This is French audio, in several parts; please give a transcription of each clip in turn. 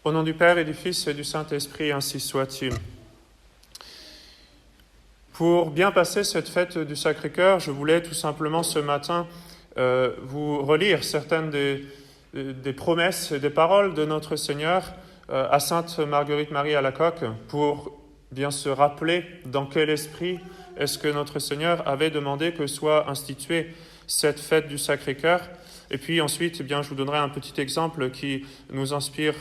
Au nom du Père et du Fils et du Saint-Esprit, ainsi soit-il. Pour bien passer cette fête du Sacré-Cœur, je voulais tout simplement ce matin vous relire certaines des promesses et des paroles de notre Seigneur à Sainte Marguerite-Marie Alacoque pour bien se rappeler dans quel esprit est-ce que notre Seigneur avait demandé que soit instituée cette fête du Sacré-Cœur. Et puis ensuite, eh bien, je vous donnerai un petit exemple qui nous inspire,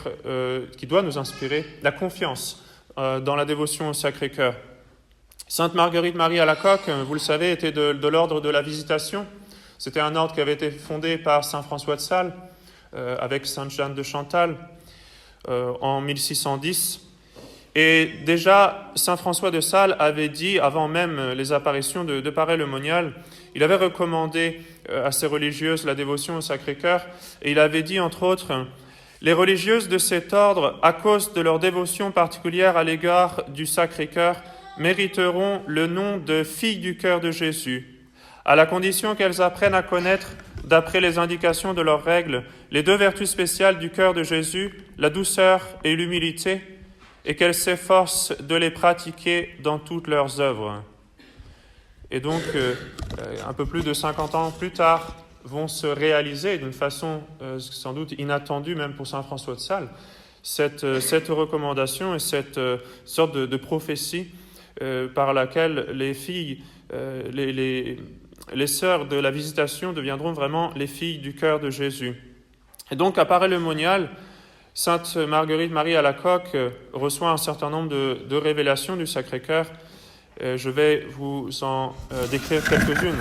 qui doit nous inspirer la confiance dans la dévotion au Sacré-Cœur. Sainte Marguerite-Marie Alacoque, vous le savez, était de l'ordre de la Visitation. C'était un ordre qui avait été fondé par saint François de Sales avec sainte Jeanne de Chantal en 1610. Et déjà, saint François de Sales avait dit, avant même les apparitions de Paray-le-Monial, il avait recommandé à ses religieuses la dévotion au Sacré-Cœur, et il avait dit, entre autres, « Les religieuses de cet ordre, à cause de leur dévotion particulière à l'égard du Sacré-Cœur, mériteront le nom de filles du cœur de Jésus, à la condition qu'elles apprennent à connaître, d'après les indications de leurs règles, les deux vertus spéciales du cœur de Jésus, la douceur et l'humilité, et qu'elles s'efforcent de les pratiquer dans toutes leurs œuvres. » Et donc, un peu plus de 50 ans plus tard, vont se réaliser d'une façon sans doute inattendue même pour saint François de Sales, cette recommandation et cette sorte de prophétie par laquelle les filles, les sœurs de la Visitation deviendront vraiment les filles du cœur de Jésus. Et donc, à Paray-le-Monial, sainte Marguerite-Marie Alacoque reçoit un certain nombre de révélations du Sacré-Cœur. Je vais vous en décrire quelques-unes.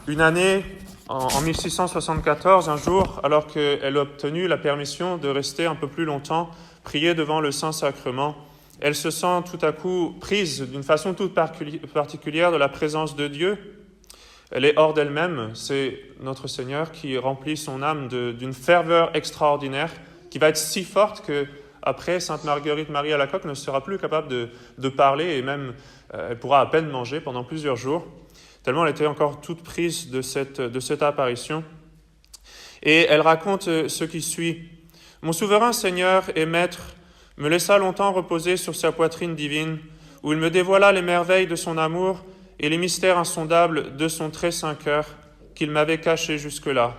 Une année, en 1674, un jour, alors qu'elle a obtenu la permission de rester un peu plus longtemps, prier devant le Saint-Sacrement, elle se sent tout à coup prise d'une façon toute particulière de la présence de Dieu. Elle est hors d'elle-même. C'est notre Seigneur qui remplit son âme d'une ferveur extraordinaire, qui va être si forte que après, sainte Marguerite-Marie Alacoque ne sera plus capable de parler et même elle pourra à peine manger pendant plusieurs jours, tellement elle était encore toute prise de cette apparition. Et elle raconte ce qui suit. « Mon souverain Seigneur et Maître me laissa longtemps reposer sur sa poitrine divine, où il me dévoila les merveilles de son amour et les mystères insondables de son très saint cœur qu'il m'avait caché jusque-là.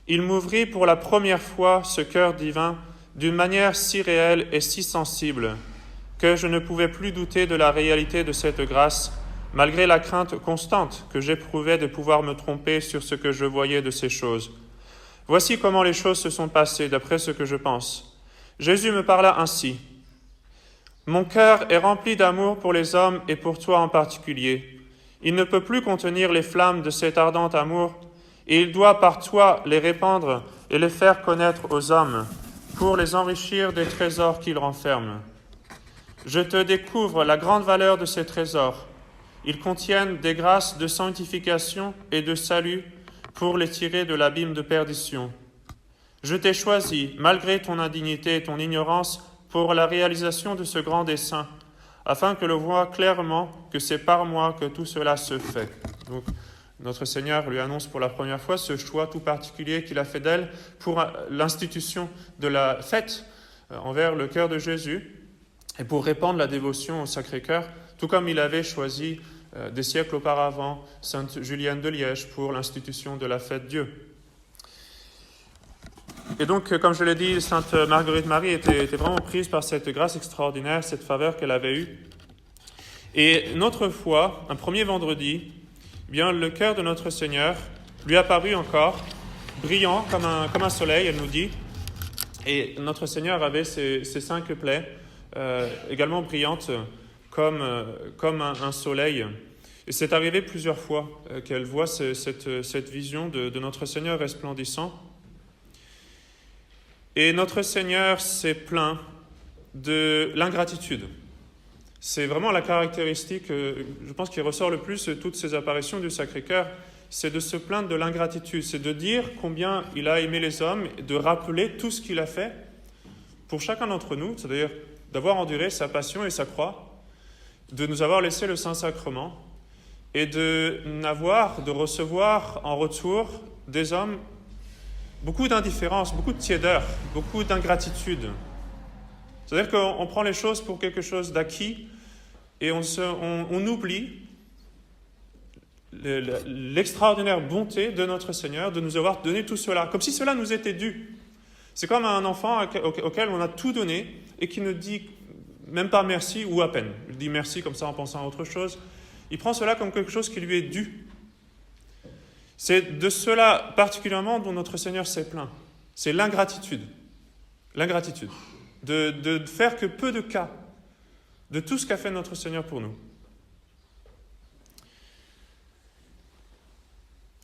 Il m'ouvrit pour la première fois ce cœur divin d'une manière si réelle et si sensible que je ne pouvais plus douter de la réalité de cette grâce, malgré la crainte constante que j'éprouvais de pouvoir me tromper sur ce que je voyais de ces choses. Voici comment les choses se sont passées, d'après ce que je pense. Jésus me parla ainsi. « Mon cœur est rempli d'amour pour les hommes et pour toi en particulier. Il ne peut plus contenir les flammes de cet ardent amour, et il doit par toi les répandre et les faire connaître aux hommes, pour les enrichir des trésors qu'ils renferment. Je te découvre la grande valeur de ces trésors. Ils contiennent des grâces de sanctification et de salut pour les tirer de l'abîme de perdition. Je t'ai choisi, malgré ton indignité et ton ignorance, pour la réalisation de ce grand dessein, afin que l'on voie clairement que c'est par moi que tout cela se fait. » Donc, notre Seigneur lui annonce pour la première fois ce choix tout particulier qu'il a fait d'elle pour l'institution de la fête envers le cœur de Jésus et pour répandre la dévotion au Sacré-Cœur, tout comme il avait choisi des siècles auparavant sainte Julienne de Liège pour l'institution de la fête Dieu. Et donc, comme je l'ai dit, sainte Marguerite-Marie était vraiment prise par cette grâce extraordinaire, cette faveur qu'elle avait eue. Et une autre fois, un premier vendredi, eh bien, le cœur de notre Seigneur lui apparut encore, brillant comme un soleil, elle nous dit. Et notre Seigneur avait ses 5 plaies, également brillantes comme un soleil. Et c'est arrivé plusieurs fois qu'elle voit cette vision de notre Seigneur resplendissant. Et notre Seigneur s'est plaint de l'ingratitude. C'est vraiment la caractéristique, je pense, qui ressort le plus de toutes ces apparitions du Sacré-Cœur, c'est de se plaindre de l'ingratitude, c'est de dire combien il a aimé les hommes, de rappeler tout ce qu'il a fait pour chacun d'entre nous, c'est-à-dire d'avoir enduré sa passion et sa croix, de nous avoir laissé le Saint-Sacrement et de recevoir en retour des hommes beaucoup d'indifférence, beaucoup de tiédeur, beaucoup d'ingratitude. C'est-à-dire qu'on prend les choses pour quelque chose d'acquis et on oublie l'extraordinaire bonté de notre Seigneur de nous avoir donné tout cela, comme si cela nous était dû. C'est comme un enfant auquel on a tout donné et qui ne dit même pas merci ou à peine. Il dit merci comme ça en pensant à autre chose. Il prend cela comme quelque chose qui lui est dû. C'est de cela particulièrement dont notre Seigneur s'est plaint. C'est l'ingratitude. L'ingratitude. De faire que peu de cas de tout ce qu'a fait notre Seigneur pour nous.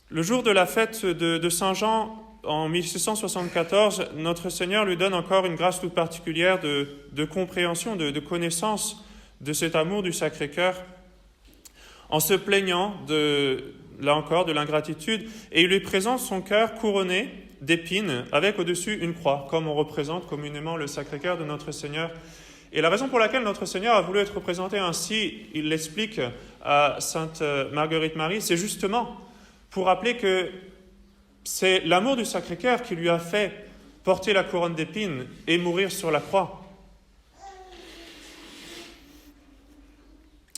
Le jour de la fête de Saint Jean, en 1674, notre Seigneur lui donne encore une grâce toute particulière de compréhension, de connaissance de cet amour du Sacré-Cœur, en se plaignant, là encore, de l'ingratitude, et il lui présente son cœur couronné d'épines, avec au-dessus une croix, comme on représente communément le Sacré-Cœur de notre Seigneur. Et la raison pour laquelle notre Seigneur a voulu être représenté ainsi, il l'explique à Sainte Marguerite Marie, c'est justement pour rappeler que c'est l'amour du Sacré-Cœur qui lui a fait porter la couronne d'épines et mourir sur la croix.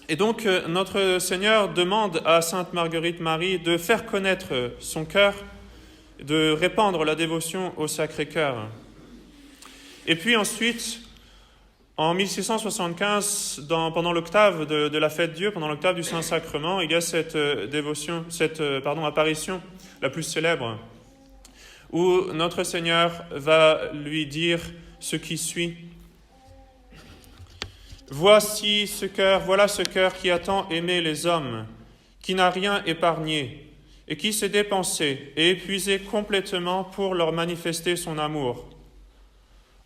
Et donc, notre Seigneur demande à Sainte Marguerite Marie de faire connaître son cœur, de répandre la dévotion au Sacré-Cœur. Et puis ensuite, en 1675, pendant l'octave de la fête Dieu, pendant l'octave du Saint-Sacrement, il y a cette apparition la plus célèbre, où notre Seigneur va lui dire ce qui suit. Voilà ce cœur qui a tant aimé les hommes, qui n'a rien épargné, et qui s'est dépensé et épuisé complètement pour leur manifester son amour.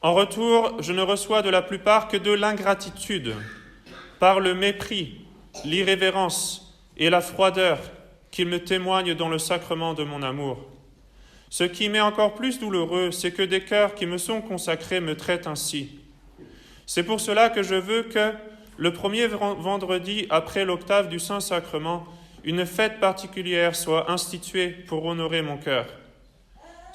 En retour, je ne reçois de la plupart que de l'ingratitude, par le mépris, l'irrévérence et la froideur qu'ils me témoignent dans le sacrement de mon amour. Ce qui m'est encore plus douloureux, c'est que des cœurs qui me sont consacrés me traitent ainsi. C'est pour cela que je veux que, le premier vendredi après l'octave du Saint-Sacrement, une fête particulière soit instituée pour honorer mon cœur.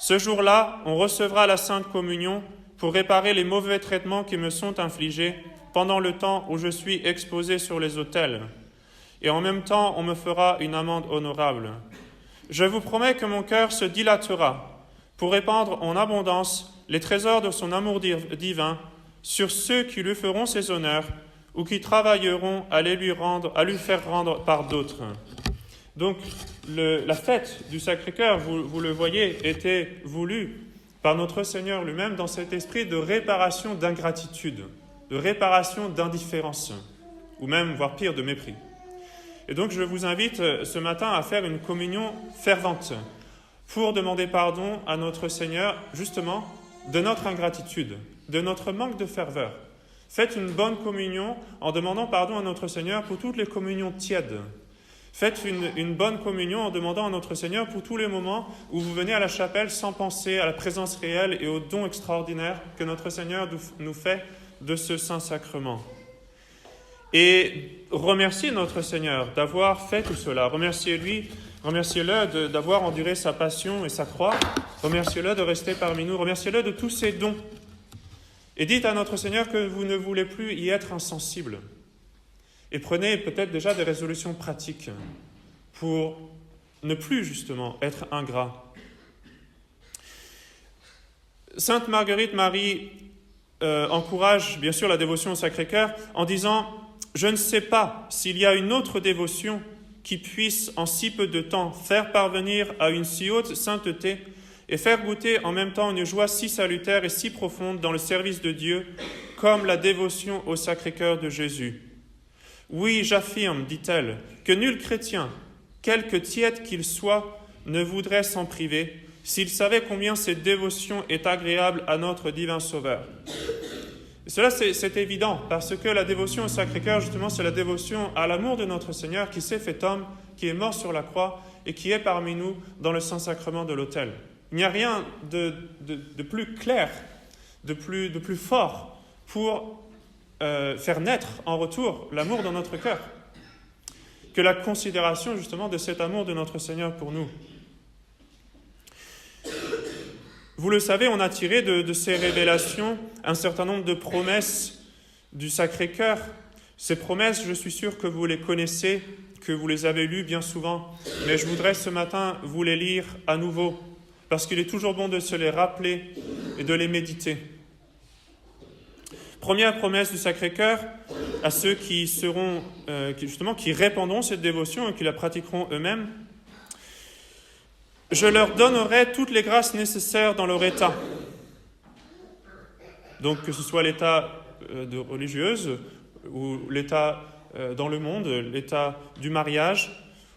Ce jour-là, on recevra la Sainte Communion pour réparer les mauvais traitements qui me sont infligés pendant le temps où je suis exposé sur les autels. Et en même temps, on me fera une amende honorable. Je vous promets que mon cœur se dilatera pour répandre en abondance les trésors de son amour divin sur ceux qui lui feront ses honneurs ou qui travailleront à lui faire rendre par d'autres. Donc, la fête du Sacré-Cœur, vous le voyez, était voulue par notre Seigneur lui-même dans cet esprit de réparation d'ingratitude, de réparation d'indifférence, ou même, voire pire, de mépris. Et donc, je vous invite ce matin à faire une communion fervente pour demander pardon à notre Seigneur, justement, de notre ingratitude, de notre manque de ferveur. Faites une bonne communion en demandant pardon à notre Seigneur pour toutes les communions tièdes. Faites une bonne communion en demandant à notre Seigneur pour tous les moments où vous venez à la chapelle sans penser à la présence réelle et au don extraordinaire que notre Seigneur nous fait de ce Saint-Sacrement. Et remerciez notre Seigneur d'avoir fait tout cela. Remerciez-le d'avoir enduré sa passion et sa croix. Remerciez-le de rester parmi nous. Remerciez-le de tous ses dons. Et dites à notre Seigneur que vous ne voulez plus y être insensible. Et prenez peut-être déjà des résolutions pratiques pour ne plus justement être ingrat. Sainte Marguerite Marie encourage bien sûr la dévotion au Sacré-Cœur en disant « Je ne sais pas s'il y a une autre dévotion qui puisse en si peu de temps faire parvenir à une si haute sainteté et faire goûter en même temps une joie si salutaire et si profonde dans le service de Dieu comme la dévotion au Sacré-Cœur de Jésus. Oui, j'affirme, dit-elle, que nul chrétien, quelque tiède qu'il soit, ne voudrait s'en priver s'il savait combien cette dévotion est agréable à notre divin Sauveur. » Et cela, c'est évident, parce que la dévotion au Sacré-Cœur, justement, c'est la dévotion à l'amour de notre Seigneur qui s'est fait homme, qui est mort sur la croix et qui est parmi nous dans le Saint-Sacrement de l'autel. Il n'y a rien de plus clair, de plus fort pour faire naître en retour l'amour dans notre cœur que la considération, justement, de cet amour de notre Seigneur pour nous. Vous le savez, on a tiré de ces révélations un certain nombre de promesses du Sacré-Cœur. Ces promesses, je suis sûr que vous les connaissez, que vous les avez lues bien souvent, mais je voudrais ce matin vous les lire à nouveau, parce qu'il est toujours bon de se les rappeler et de les méditer. Première promesse du Sacré-Cœur à ceux qui répandront cette dévotion et qui la pratiqueront eux-mêmes. Je leur donnerai toutes les grâces nécessaires dans leur état. Donc que ce soit l'état de religieuse ou l'état dans le monde, l'état du mariage,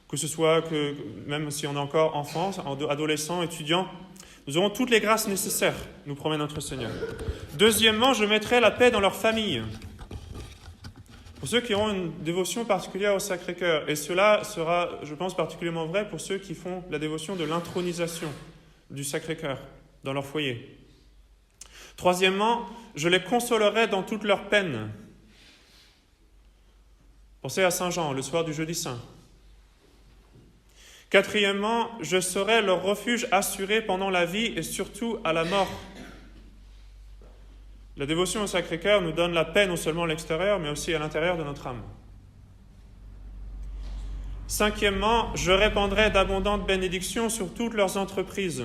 que ce soit que même si on est encore enfant, adolescent, étudiant, nous aurons toutes les grâces nécessaires, nous promet notre Seigneur. Deuxièmement, je mettrai la paix dans leur famille. Pour ceux qui auront une dévotion particulière au Sacré-Cœur, et cela sera, je pense, particulièrement vrai pour ceux qui font la dévotion de l'intronisation du Sacré-Cœur dans leur foyer. Troisièmement, je les consolerai dans toutes leurs peines. Pensez à Saint Jean, le soir du Jeudi Saint. Quatrièmement, je serai leur refuge assuré pendant la vie et surtout à la mort. La dévotion au Sacré-Cœur nous donne la paix non seulement à l'extérieur, mais aussi à l'intérieur de notre âme. Cinquièmement, je répandrai d'abondantes bénédictions sur toutes leurs entreprises.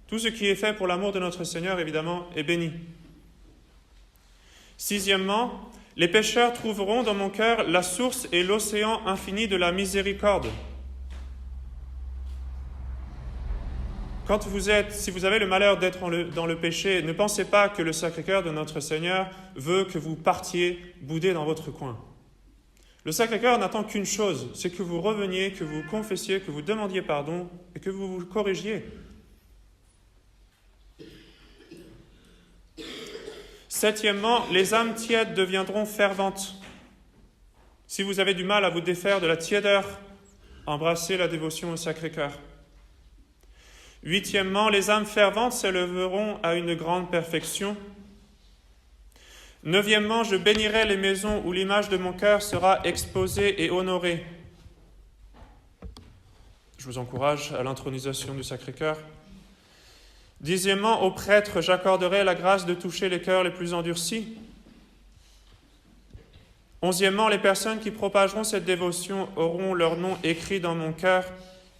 Tout ce qui est fait pour l'amour de notre Seigneur, évidemment, est béni. Sixièmement, les pécheurs trouveront dans mon cœur la source et l'océan infini de la miséricorde. Si vous avez le malheur d'être dans le péché, ne pensez pas que le Sacré-Cœur de notre Seigneur veut que vous partiez bouder dans votre coin. Le Sacré-Cœur n'attend qu'une chose, c'est que vous reveniez, que vous confessiez, que vous demandiez pardon et que vous vous corrigiez. Septièmement, les âmes tièdes deviendront ferventes. Si vous avez du mal à vous défaire de la tiédeur, embrassez la dévotion au Sacré-Cœur. Huitièmement, les âmes ferventes s'élèveront à une grande perfection. Neuvièmement, je bénirai les maisons où l'image de mon cœur sera exposée et honorée. Je vous encourage à l'intronisation du Sacré-Cœur. Dixièmement, aux prêtres, j'accorderai la grâce de toucher les cœurs les plus endurcis. Onzièmement, les personnes qui propageront cette dévotion auront leur nom écrit dans mon cœur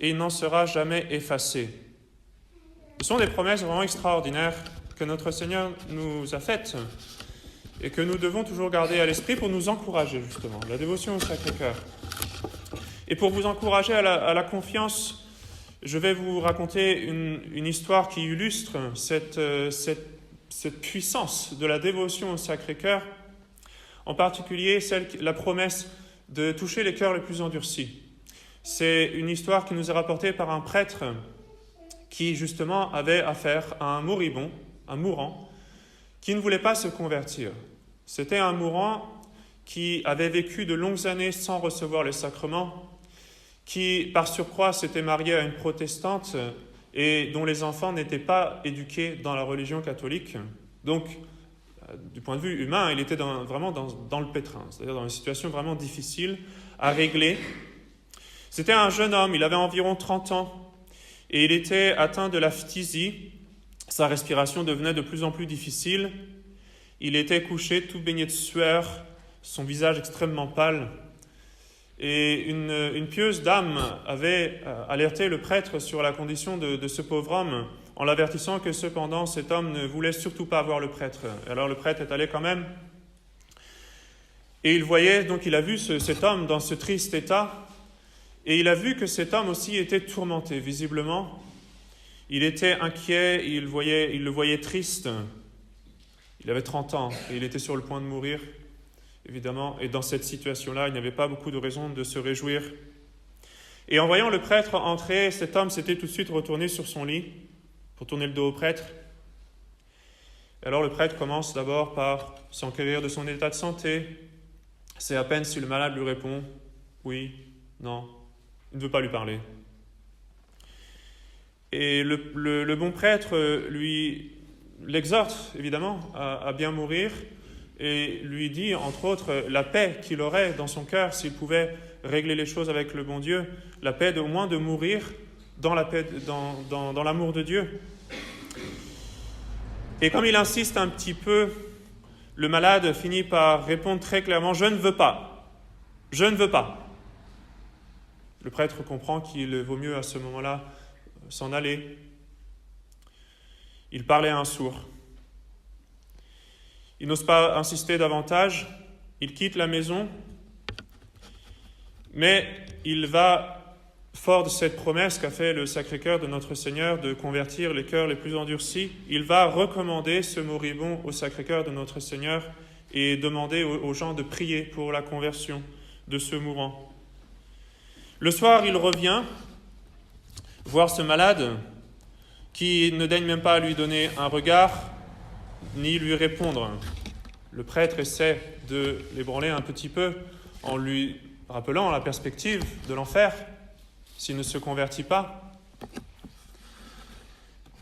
et il n'en sera jamais effacé. Ce sont des promesses vraiment extraordinaires que notre Seigneur nous a faites et que nous devons toujours garder à l'esprit pour nous encourager, justement, la dévotion au Sacré-Cœur. Et pour vous encourager à la confiance, je vais vous raconter une histoire qui illustre cette puissance de la dévotion au Sacré-Cœur, en particulier la promesse de toucher les cœurs les plus endurcis. C'est une histoire qui nous est rapportée par un prêtre qui justement avait affaire à un moribond, un mourant, qui ne voulait pas se convertir. C'était un mourant qui avait vécu de longues années sans recevoir les sacrements, qui par surcroît s'était marié à une protestante et dont les enfants n'étaient pas éduqués dans la religion catholique. Donc, du point de vue humain, il était vraiment dans le pétrin, c'est-à-dire dans une situation vraiment difficile à régler. C'était un jeune homme, il avait environ 30 ans, et il était atteint de la phtisie. Sa respiration devenait de plus en plus difficile. Il était couché, tout baigné de sueur, son visage extrêmement pâle. Et une pieuse dame avait alerté le prêtre sur la condition de ce pauvre homme, en l'avertissant que cependant cet homme ne voulait surtout pas voir le prêtre. Alors le prêtre est allé quand même. Et il a vu cet homme dans ce triste état. Et il a vu que cet homme aussi était tourmenté, visiblement. Il était inquiet, il le voyait triste. Il avait 30 ans et il était sur le point de mourir, évidemment. Et dans cette situation-là, il n'y avait pas beaucoup de raisons de se réjouir. Et en voyant le prêtre entrer, cet homme s'était tout de suite retourné sur son lit pour tourner le dos au prêtre. Et alors le prêtre commence d'abord par s'enquérir de son état de santé. C'est à peine si le malade lui répond « oui »,« non ». Il ne veut pas lui parler. Et le bon prêtre lui l'exhorte, évidemment, à bien mourir et lui dit, entre autres, la paix qu'il aurait dans son cœur s'il pouvait régler les choses avec le bon Dieu, la paix au moins de mourir dans la paix, dans l'amour de Dieu. Et comme il insiste un petit peu, le malade finit par répondre très clairement « Je ne veux pas. Je ne veux pas. » Le prêtre comprend qu'il vaut mieux à ce moment-là s'en aller. Il parlait à un sourd. Il n'ose pas insister davantage. Il quitte la maison. Mais il va, fort de cette promesse qu'a fait le Sacré-Cœur de notre Seigneur de convertir les cœurs les plus endurcis, il va recommander ce moribond au Sacré-Cœur de notre Seigneur et demander aux gens de prier pour la conversion de ce mourant. Le soir, il revient voir ce malade qui ne daigne même pas lui donner un regard ni lui répondre. Le prêtre essaie de l'ébranler un petit peu en lui rappelant la perspective de l'enfer s'il ne se convertit pas,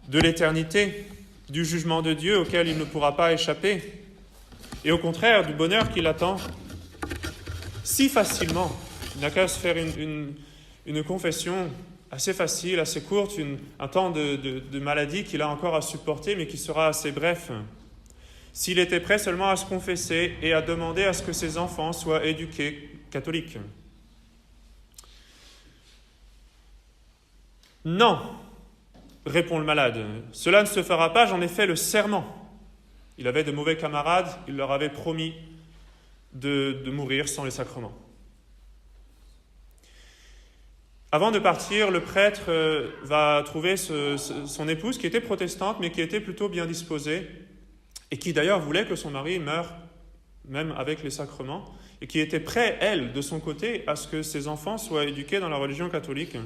de l'éternité, du jugement de Dieu auquel il ne pourra pas échapper, et au contraire du bonheur qui l'attend si facilement. Il n'a qu'à se faire une confession assez facile, assez courte, un temps de maladie qu'il a encore à supporter, mais qui sera assez bref. S'il était prêt seulement à se confesser et à demander à ce que ses enfants soient éduqués catholiques. Non, répond le malade, cela ne se fera pas, j'en ai fait le serment. Il avait de mauvais camarades, il leur avait promis de mourir sans les sacrements. Avant de partir, le prêtre va trouver son épouse qui était protestante, mais qui était plutôt bien disposée, et qui d'ailleurs voulait que son mari meure, même avec les sacrements, et qui était prête, elle, de son côté, à ce que ses enfants soient éduqués dans la religion catholique,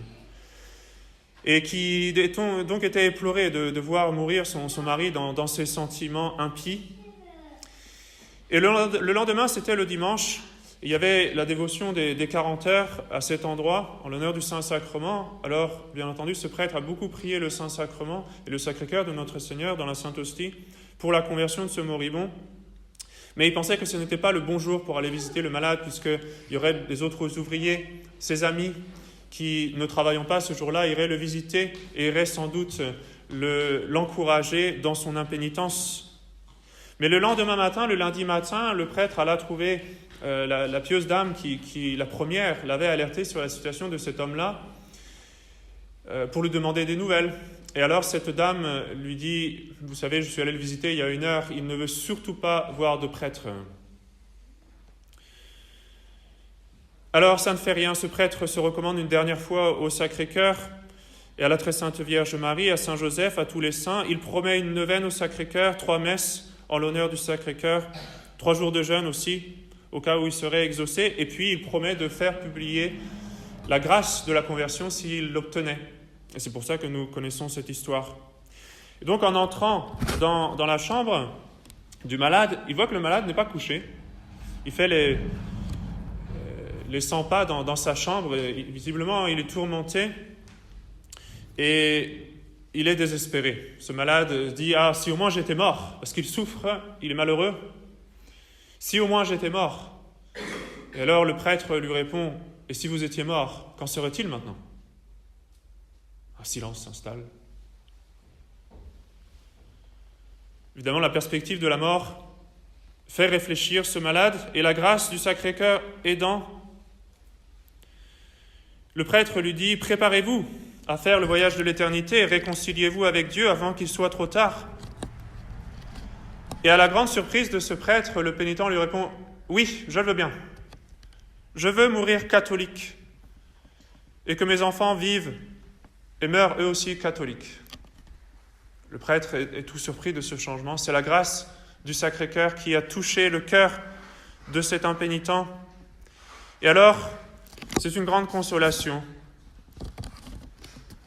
et qui donc était éplorée de voir mourir son mari dans ses sentiments impies. Et le lendemain, c'était le dimanche. Il y avait la dévotion des 40 heures à cet endroit, en l'honneur du Saint-Sacrement. Alors, bien entendu, ce prêtre a beaucoup prié le Saint-Sacrement et le Sacré-Cœur de notre Seigneur dans la Sainte Hostie pour la conversion de ce moribond. Mais il pensait que ce n'était pas le bon jour pour aller visiter le malade, puisqu'il y aurait des autres ouvriers, ses amis, qui, ne travaillant pas ce jour-là, iraient le visiter et iraient sans doute l'encourager dans son impénitence. Mais le lendemain matin, le lundi matin, le prêtre alla trouver la pieuse dame qui, la première, l'avait alerté sur la situation de cet homme-là pour lui demander des nouvelles. Et alors cette dame lui dit « Vous savez, je suis allé le visiter il y a 1 heure, il ne veut surtout pas voir de prêtre. » Alors ça ne fait rien, ce prêtre se recommande une dernière fois au Sacré-Cœur et à la Très Sainte Vierge Marie, à Saint Joseph, à tous les saints. Il promet une neuvaine au Sacré-Cœur, 3 messes en l'honneur du Sacré-Cœur, 3 jours de jeûne aussi, au cas où il serait exaucé, et puis il promet de faire publier la grâce de la conversion s'il l'obtenait. Et c'est pour ça que nous connaissons cette histoire. Et donc en entrant dans la chambre du malade, il voit que le malade n'est pas couché. Il fait les 100 pas dans sa chambre, et visiblement il est tourmenté, et il est désespéré. Ce malade dit « Ah, si au moins j'étais mort !» parce qu'il souffre, il est malheureux. « Si au moins j'étais mort !» Et alors le prêtre lui répond « Et si vous étiez mort, qu'en serait-il maintenant ?» Un silence s'installe. Évidemment, la perspective de la mort fait réfléchir ce malade, et la grâce du Sacré-Cœur aidant, le prêtre lui dit « Préparez-vous à faire le voyage de l'éternité et réconciliez-vous avec Dieu avant qu'il soit trop tard. » Et à la grande surprise de ce prêtre, le pénitent lui répond « Oui, je le veux bien. Je veux mourir catholique et que mes enfants vivent et meurent eux aussi catholiques. » Le prêtre est tout surpris de ce changement. C'est la grâce du Sacré-Cœur qui a touché le cœur de cet impénitent. Et alors, c'est une grande consolation.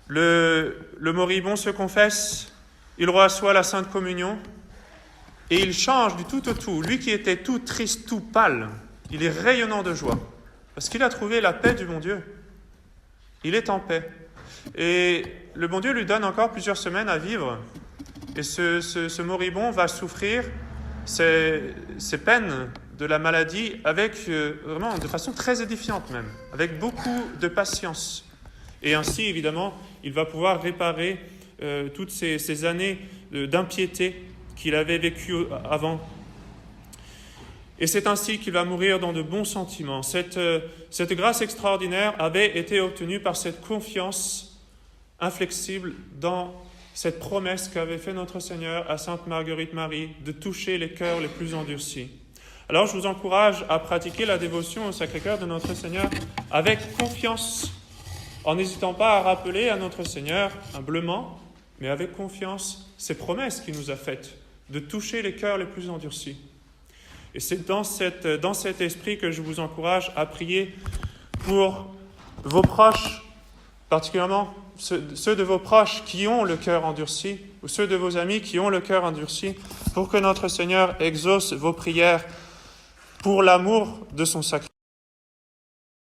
Le moribond se confesse, il reçoit la Sainte Communion et il change du tout au tout. Lui qui était tout triste, tout pâle, il est rayonnant de joie parce qu'il a trouvé la paix du bon Dieu. Il est en paix. Et le bon Dieu lui donne encore plusieurs semaines à vivre. Et ce moribond va souffrir ces peines de la maladie avec vraiment de façon très édifiante même, avec beaucoup de patience. Et ainsi, évidemment, il va pouvoir réparer toutes ces années d'impiété qu'il avait vécues avant. Et c'est ainsi qu'il va mourir dans de bons sentiments. Cette grâce extraordinaire avait été obtenue par cette confiance inflexible dans cette promesse qu'avait fait notre Seigneur à Sainte Marguerite Marie de toucher les cœurs les plus endurcis. Alors je vous encourage à pratiquer la dévotion au Sacré-Cœur de notre Seigneur avec confiance, en n'hésitant pas à rappeler à notre Seigneur, humblement, mais avec confiance, ces promesses qu'il nous a faites, de toucher les cœurs les plus endurcis. Et c'est dans cet esprit que je vous encourage à prier pour vos proches, particulièrement ceux de vos proches qui ont le cœur endurci, ou ceux de vos amis qui ont le cœur endurci, pour que notre Seigneur exauce vos prières pour l'amour de son sacré.